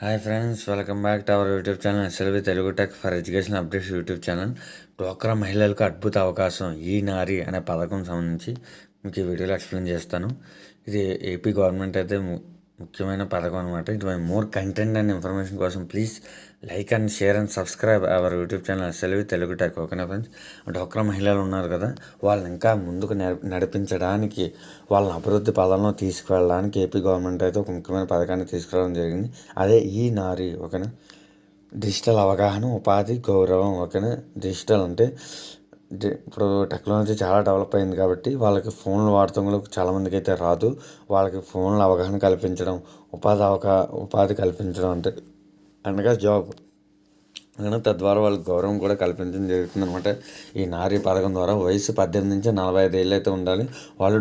Hi friends, welcome back to our YouTube channel SLV Telugu tech for education updates YouTube channel. డ్వాక్రా మహిళలకు అద్భుత అవకాశం ఈ నారి అనే పథకం సంబంధించి మీకు ఈ వీడియోలో ఎక్స్ప్లెయిన్ చేస్తాను. ఇది ఏపీ గవర్నమెంట్ అయితే ముఖ్యమైన పథకం అనమాట. ఇటువంటి మోర్ కంటెంట్ అండ్ ఇన్ఫర్మేషన్ కోసం please like and share and subscribe our YouTube channel SLV Telugu tech. ఓకేనా ఫ్రెండ్స్, డ్వాక్రా మహిళలు ఉన్నారు కదా, వాళ్ళని ఇంకా ముందుకు నడిపించడానికి, వాళ్ళని అభివృద్ధి పదంలో తీసుకువెళ్ళడానికి ఏపీ గవర్నమెంట్ అయితే ఒక ముఖ్యమైన పథకాన్ని తీసుకురావడం జరిగింది. అదే ఈ నారి. ఓకేనా, డిజిటల్ అవగాహన, ఉపాధి, గౌరవం. ఓకేనా, డిజిటల్ అంటే ఇప్పుడు టెక్నాలజీ చాలా డెవలప్ అయింది కాబట్టి వాళ్ళకి ఫోన్లు వాడటం కూడా చాలామందికి అయితే రాదు. వాళ్ళకి ఫోన్ల అవగాహన కల్పించడం, ఉపాధి కల్పించడం అంటే అనగా జాబ్, కానీ తద్వారా వాళ్ళకి గౌరవం కూడా కల్పించడం జరుగుతుంది అనమాట. ఈ నారీ పథకం ద్వారా వయసు 18 నుంచి 45 ఏళ్ళు అయితే ఉండాలి. వాళ్ళు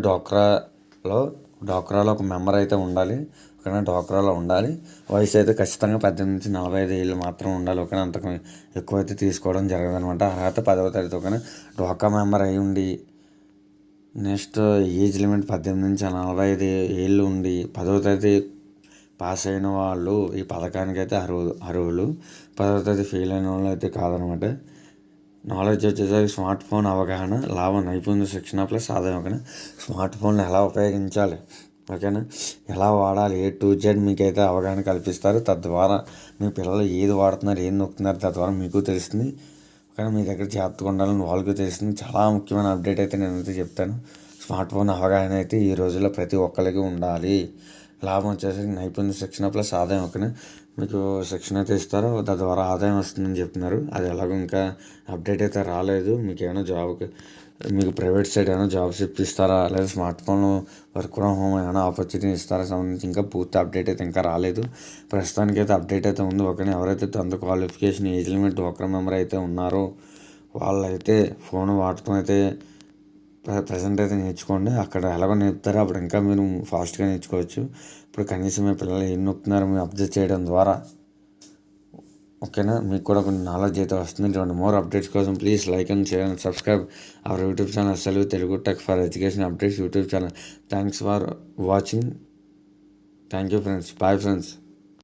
డ్వాక్రాలో ఒక మెంబర్ అయితే ఉండాలి. ఓకేనా, డ్వాక్రాలో ఉండాలి. వయసు అయితే ఖచ్చితంగా 18 నుంచి 45 ఏళ్ళు మాత్రం ఉండాలి. ఓకేనా, అంతకు ఎక్కువైతే తీసుకోవడం జరగదు అనమాట. అర్హత 10వ తరగతి. ఓకేనా, డ్వాక్రా మెంబర్ అయి ఉండి, నెక్స్ట్ ఏజ్ లిమిట్ 18 నుంచి 45 ఏళ్ళు ఉండి 10వ తరగతి పాస్ అయిన వాళ్ళు ఈ పథకానికి అయితే అర్హులు. 10వ తరగతి ఫెయిల్ అయిన వాళ్ళు అయితే కాదనమాట. నాలెడ్జ్ వచ్చేసరికి స్మార్ట్ ఫోన్ అవగాహన, లాభ నైపుణ్య శిక్షణ ప్లస్ ఆదాయం. ఓకేనా, స్మార్ట్ ఫోన్ ఎలా ఉపయోగించాలి, ఓకేనా, ఎలా వాడాలి, A to Z మీకైతే అవగాహన కల్పిస్తారు. తద్వారా మీ పిల్లలు ఏది వాడుతున్నారు, ఏది నొక్కుతున్నారు, తద్వారా మీకు తెలుస్తుంది. ఓకేనా, మీ దగ్గర జాగ్రత్తగా ఉండాలని వాళ్ళకి తెలుస్తుంది. చాలా ముఖ్యమైన అప్డేట్ అయితే నేనైతే చెప్తాను. స్మార్ట్ ఫోన్ అవగాహన అయితే ఈ రోజుల్లో ప్రతి ఒక్కరికి ఉండాలి. లాభం వచ్చేసరికి నైపుణ్య శిక్షణ ప్లస్ ఆదాయం. ఓకేనా, మీకు శిక్షణ అయితే ఇస్తారు, తద్వారా ఆదాయం వస్తుందని చెప్తున్నారు. అది ఎలాగో ఇంకా అప్డేట్ అయితే రాలేదు. మీకు ఏమైనా జాబ్కి, మీకు ప్రైవేట్ సైడ్ ఏమైనా జాబ్స్ ఇప్పిస్తారా, లేదా smart phone work from home ఏమైనా ఆపర్చునిటీ ఇస్తారా సంబంధించి ఇంకా పూర్తి అప్డేట్ అయితే ఇంకా రాలేదు. ప్రస్తుతానికి అయితే అప్డేట్ అయితే ఉంది. ఓకేనా, ఎవరైతే 10th క్వాలిఫికేషన్ ఏజ్ లిమిట్ డ్వాక్రా మెంబర్ అయితే ఉన్నారో వాళ్ళైతే ఫోన్ వాడటం అయితే ప్రజెంట్ అయితే నేర్చుకోండి. అక్కడ ఎలాగో నేర్పుతారో అప్పుడు ఇంకా మీరు ఫాస్ట్గా నేర్చుకోవచ్చు. ఇప్పుడు కనీసం మీ పిల్లలు ఏం నొక్కుతున్నారో మీరు అబ్జర్వ్ చేయడం ద్వారా, ఓకేనా, మీకు కూడా కొన్ని నాలెడ్జ్ అయితే వస్తుంది. ఇటువంటి మోర్ అప్డేట్స్ కోసం please like and share and subscribe our YouTube channel SLV Telugu tech for education updates YouTube channel. Thanks for watching. Thank you friends. Bye friends.